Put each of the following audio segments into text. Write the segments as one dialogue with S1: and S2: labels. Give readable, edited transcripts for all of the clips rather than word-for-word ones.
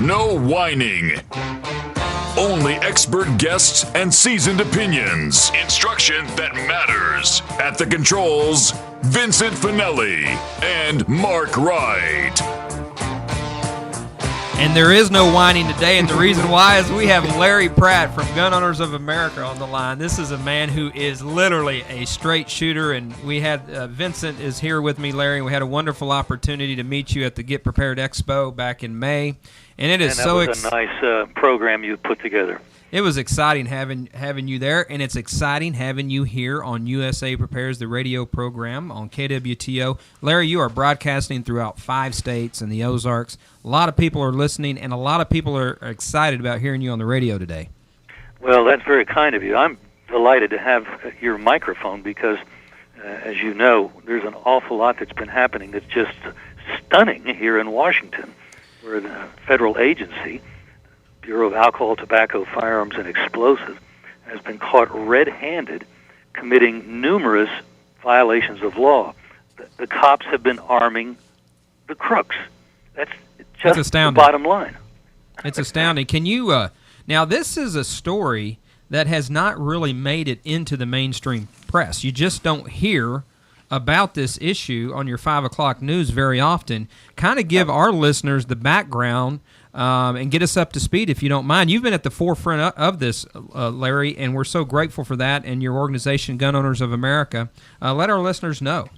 S1: No whining. Only expert guests and seasoned opinions. Instruction that matters. At the controls, Vincent Finelli and Mark Wright.
S2: And there is no whining today, and the reason why is we have Larry Pratt from Gun Owners of America on the line. This is a man who is literally a straight shooter, and we had Vincent is here with me, Larry, and we had a wonderful opportunity to meet you at the Get Prepared Expo back in May. And it is
S3: that was a nice program you put together.
S2: It was exciting having you there, and it's exciting having you here on USA Prepares, the radio program on KWTO. Larry, you are broadcasting throughout 5 states and the Ozarks. A lot of people are listening, and a lot of people are excited about hearing you on the radio today.
S3: Well, that's very kind of you. I'm delighted to have your microphone because, as you know, there's an awful lot that's been happening that's just stunning here in Washington, where the federal agency, Bureau of Alcohol, Tobacco, Firearms, and Explosives, has been caught red-handed committing numerous violations of law. The cops have been arming the crooks. That's just
S2: astounding.
S3: The bottom line.
S2: It's astounding. Can you now this is a story that has not really made it into the mainstream press. You just don't hear about this issue on your 5 o'clock news very often. Kind of give our listeners the background and get us up to speed, if you don't mind. You've been at the forefront of this, Larry, and we're so grateful for that and your organization, Gun Owners of America. Let our listeners know.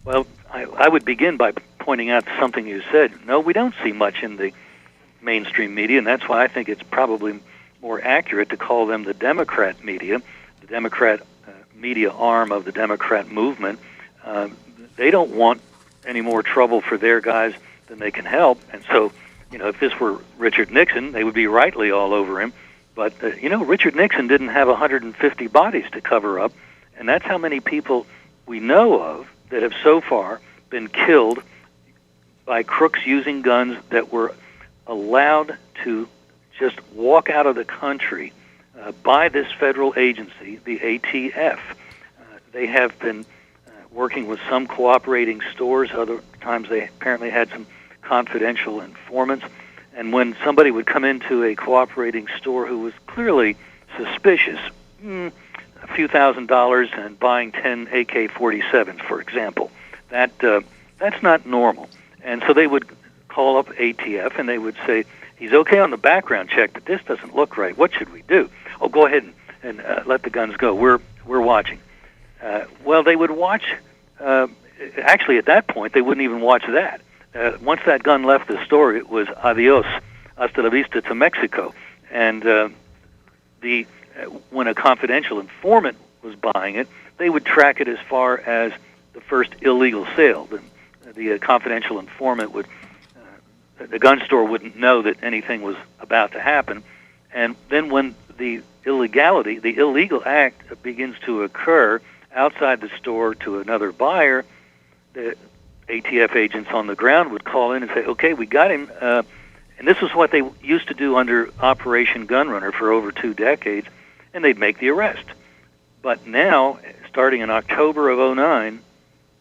S3: Well, I would begin by pointing out something you said. No, we don't see much in the mainstream media, and that's why I think it's probably more accurate to call them the Democrat media, the Democrat media arm of the Democrat movement. They don't want any more trouble for their guys than they can help, and so, you know, if this were Richard Nixon, they would be rightly all over him. But, Richard Nixon didn't have 150 bodies to cover up, and that's how many people we know of that have so far been killed by crooks using guns that were allowed to just walk out of the country by this federal agency, the ATF. They have been working with some cooperating stores. Other times they apparently had some confidential informants. And when somebody would come into a cooperating store who was clearly suspicious, a few $1,000s and buying 10 AK-47s, for example, that's not normal. And so they would call up ATF and they would say, he's okay on the background check, but this doesn't look right. What should we do? Oh, go ahead and let the guns go. We're watching. Well, they would watch. Actually, at that point, they wouldn't even watch that. Once that gun left the store, it was adios, hasta la vista to Mexico. And when a confidential informant was buying it, they would track it as far as the first illegal sale. The confidential informant would, the gun store wouldn't know that anything was about to happen. And then when the illegal act begins to occur outside the store to another buyer, the ATF agents on the ground would call in and say, okay, we got him. And this was what they used to do under Operation Gunrunner for over 2 decades, and they'd make the arrest. But now, starting in October of 2009,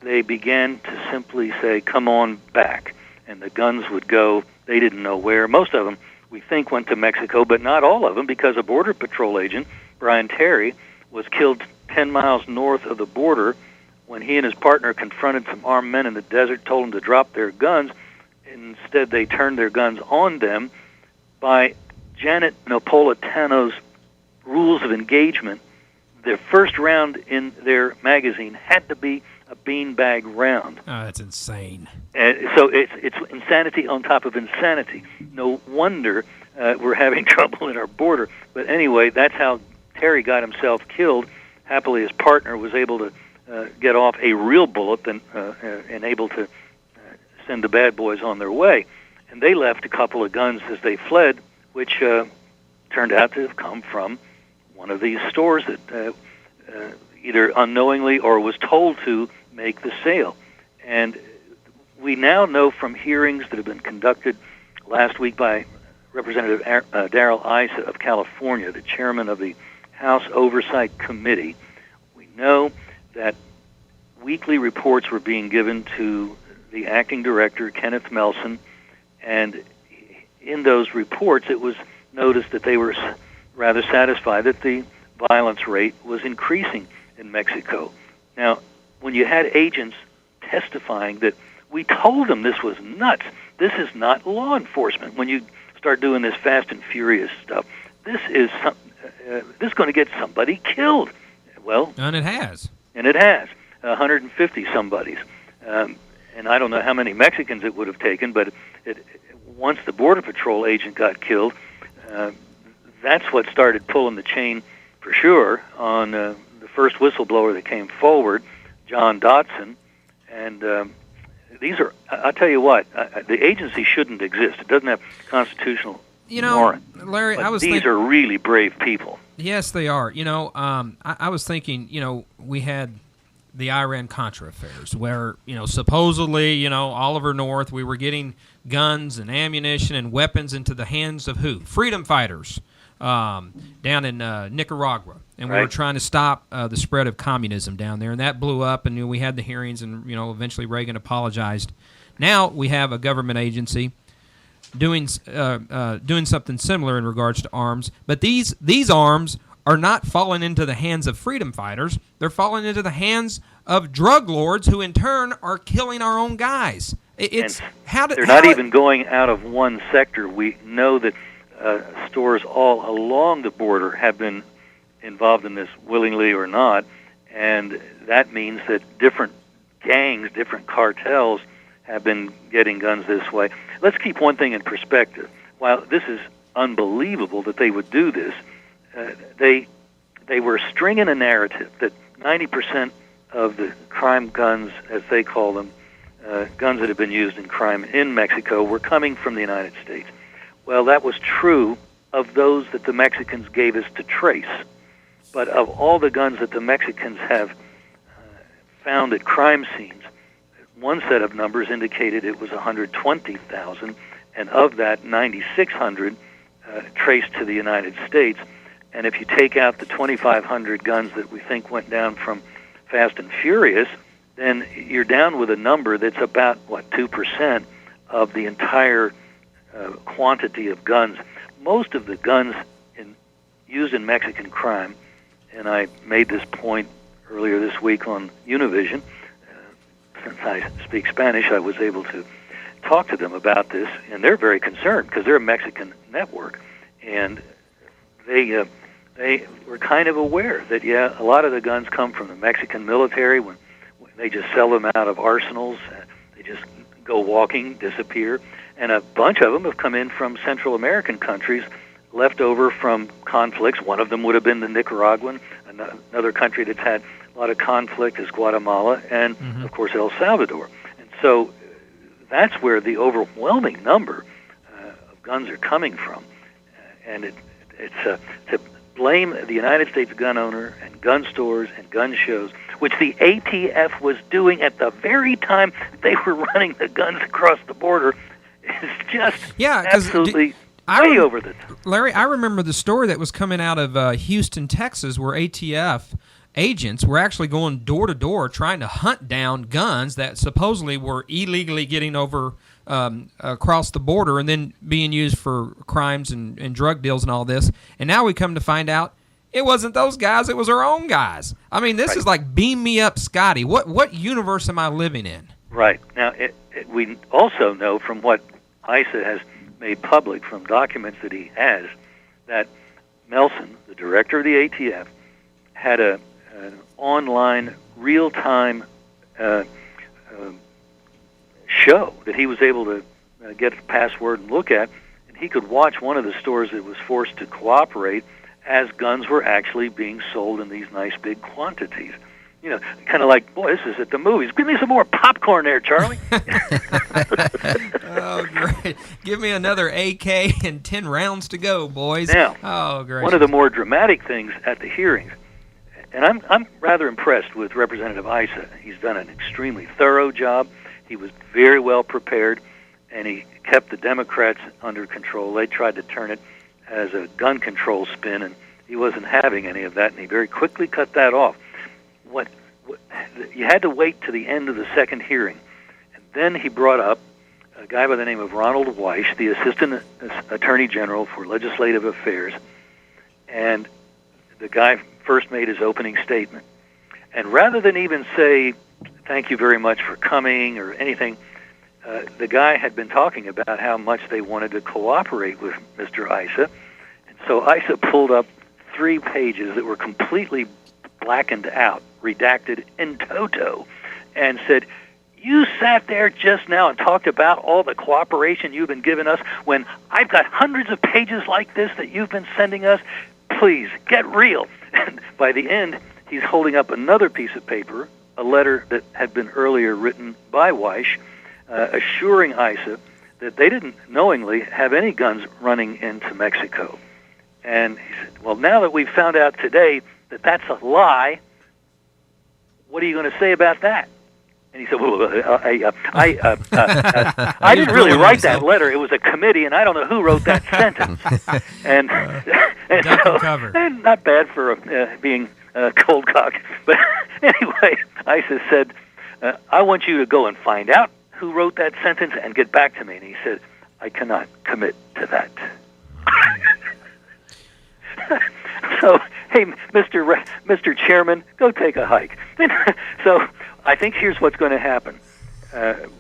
S3: they began to simply say, come on back. And the guns would go, they didn't know where. Most of them, we think, went to Mexico, but not all of them, because a Border Patrol agent, Brian Terry, was killed 10 miles north of the border when he and his partner confronted some armed men in the desert, told them to drop their guns. Instead, they turned their guns on them. By Janet Napolitano's rules of engagement, their first round in their magazine had to be a beanbag round.
S2: Oh, that's insane.
S3: So it's insanity on top of insanity. No wonder we're having trouble in our border. But anyway, that's how Terry got himself killed. Happily, his partner was able to get off a real bullet and able to send the bad boys on their way. And they left a couple of guns as they fled, which turned out to have come from one of these stores that either unknowingly or was told to make the sale. And we now know from hearings that have been conducted last week by Representative Darrell Issa of California, the chairman of the House Oversight Committee, we know that weekly reports were being given to the acting director, Kenneth Melson, and in those reports, it was noticed that they were rather satisfied that the violence rate was increasing in Mexico. Now, when you had agents testifying that we told them this was nuts, this is not law enforcement. When you start doing this fast and furious stuff, this is going to get somebody killed. Well,
S2: and it has.
S3: And it has 150 somebodies, and I don't know how many Mexicans it would have taken, but once the Border Patrol agent got killed, that's what started pulling the chain for sure on the first whistleblower that came forward, John Dotson. And these are, I'll tell you what, the agency shouldn't exist. It doesn't have constitutional warrant.
S2: Larry,
S3: but these are really brave people.
S2: Yes, they are. I was thinking, we had the Iran-Contra affairs where, supposedly, Oliver North, we were getting guns and ammunition and weapons into the hands of who? Freedom fighters down in Nicaragua. And we were trying to stop the spread of communism down there. And that blew up, and we had the hearings, and eventually Reagan apologized. Now we have a government agency doing something similar in regards to arms. But these arms are not falling into the hands of freedom fighters. They're falling into the hands of drug lords who, in turn, are killing our own guys.
S3: They're not even going out of one sector. We know that stores all along the border have been involved in this willingly or not, and that means that different gangs, different cartels have been getting guns this way. Let's keep one thing in perspective. While this is unbelievable that they would do this, they were stringing a narrative that 90% of the crime guns, as they call them, guns that have been used in crime in Mexico, were coming from the United States. Well, that was true of those that the Mexicans gave us to trace. But of all the guns that the Mexicans have found at crime scenes, one set of numbers indicated it was 120,000, and of that, 9,600 traced to the United States. And if you take out the 2,500 guns that we think went down from Fast and Furious, then you're down with a number that's about, 2% of the entire quantity of guns. Most of the guns used in Mexican crime, and I made this point earlier this week on Univision. Since I speak Spanish, I was able to talk to them about this, and they're very concerned because they're a Mexican network, and they were kind of aware that, a lot of the guns come from the Mexican military when they just sell them out of arsenals. They just go walking, disappear. And a bunch of them have come in from Central American countries left over from conflicts. One of them would have been the Nicaraguan. Another country that's had a lot of conflict is Guatemala and, of course, El Salvador. And so that's where the overwhelming number of guns are coming from. And it's to blame the United States gun owner and gun stores and gun shows, which the ATF was doing at the very time they were running the guns across the border, is just absolutely way over the top.
S2: Larry, I remember the story that was coming out of Houston, Texas, where ATF agents were actually going door to door trying to hunt down guns that supposedly were illegally getting over across the border and then being used for crimes and drug deals and all this. And now we come to find out it wasn't those guys, it was our own guys. I mean, this is like beam me up, Scotty. What universe am I living in?
S3: Right. Now, we also know from what ISA has made public, from documents that he has, that Melson, the director of the ATF, had an online real-time show that he was able to get a password and look at, and he could watch one of the stores that was forced to cooperate as guns were actually being sold in these nice big quantities. Kind of like, boy, this is at the movies. Give me some more popcorn there, Charlie.
S2: Oh, great. Give me another AK and 10 rounds to go, boys.
S3: Now,
S2: great.
S3: One of the more dramatic things at the hearings, and I'm rather impressed with Representative Issa. He's done an extremely thorough job. He was very well prepared, and he kept the Democrats under control. They tried to turn it as a gun control spin, and he wasn't having any of that, and he very quickly cut that off. What you had to wait to the end of the second hearing, and then he brought up a guy by the name of Ronald Weish, the Assistant Attorney General for Legislative Affairs, and the guy first made his opening statement. And rather than even say, thank you very much for coming or anything, the guy had been talking about how much they wanted to cooperate with Mr. Issa. And so Issa pulled up 3 pages that were completely blackened out, redacted in toto, and said, you sat there just now and talked about all the cooperation you've been giving us when I've got hundreds of pages like this that you've been sending us. Please, get real. And by the end, he's holding up another piece of paper, a letter that had been earlier written by Weish, assuring Issa that they didn't knowingly have any guns running into Mexico. And he said, well, now that we've found out today that that's a lie, what are you going to say about that? And he said, well, I didn't really write that letter. It was a committee, and I don't know who wrote that sentence. And so, and not bad for being cold cocked. But anyway, Issa said, I want you to go and find out who wrote that sentence and get back to me. And he said, I cannot commit to that. So, hey, Mr. Chairman, go take a hike. So I think here's what's going to happen.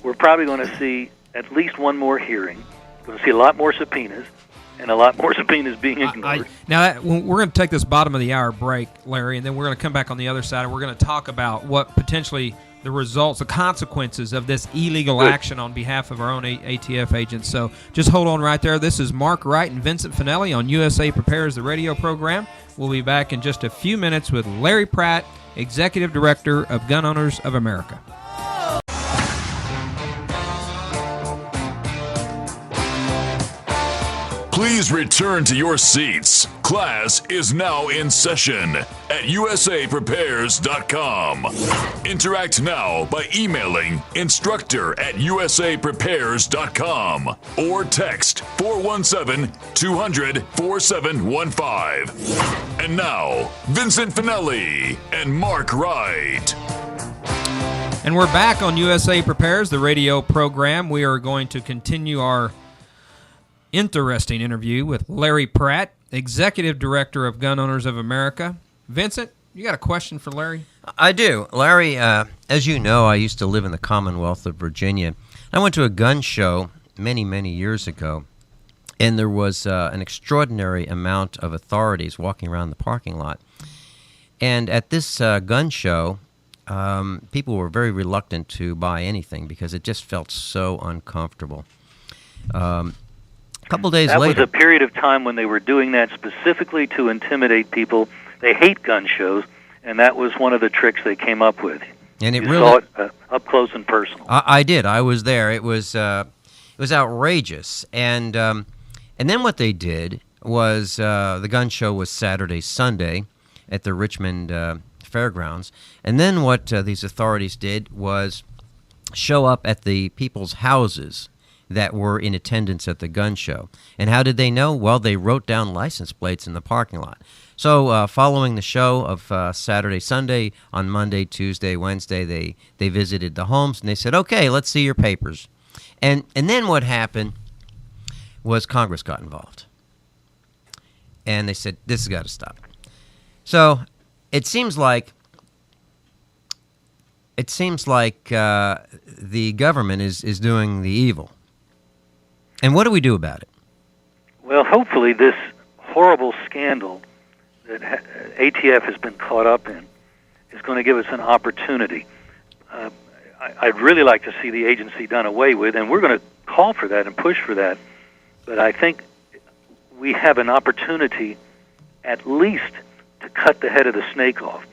S3: We're probably going to see at least one more hearing. We're going to see a lot more subpoenas, and a lot more subpoenas being ignored.
S2: We're going to take this bottom of the hour break, Larry, and then we're going to come back on the other side, and we're going to talk about what potentially the results, the consequences of this illegal action on behalf of our own ATF agents. So just hold on right there. This is Mark Wright and Vincent Finelli on USA Prepares, the radio program. We'll be back in just a few minutes with Larry Pratt, Executive Director of Gun Owners of America.
S1: Please return to your seats. Class is now in session at usaprepares.com. Interact now by emailing instructor@usaprepares.com or text 417-200-4715. And now, Vincent Finelli and Mark Wright.
S2: And we're back on USA Prepares, the radio program. We are going to continue our interesting interview with Larry Pratt, Executive Director of Gun Owners of America. Vincent, you got a question for Larry?
S4: I do. Larry, as you know, I used to live in the Commonwealth of Virginia. I went to a gun show many, many years ago, and there was an extraordinary amount of authorities walking around the parking lot. And at this gun show, people were very reluctant to buy anything because it just felt so uncomfortable. Couple days later,
S3: that was a period of time when they were doing that specifically to intimidate people. They hate gun shows, and that was one of the tricks they came up with.
S4: And
S3: you saw it up close and personal.
S4: I did. I was there. It was outrageous. And then what they did was the gun show was Saturday, Sunday at the Richmond Fairgrounds. And then what these authorities did was show up at the people's houses that were in attendance at the gun show. And how did they know? Well, they wrote down license plates in the parking lot. So following the show of Saturday, Sunday, on Monday, Tuesday, Wednesday, they visited the homes, and they said, okay, let's see your papers. And then what happened was Congress got involved. And they said, this has got to stop. So it seems like the government is doing the evil. And what do we do about it?
S3: Well, hopefully this horrible scandal that ATF has been caught up in is going to give us an opportunity. I'd really like to see the agency done away with, and we're going to call for that and push for that. But I think we have an opportunity at least to cut the head of the snake off.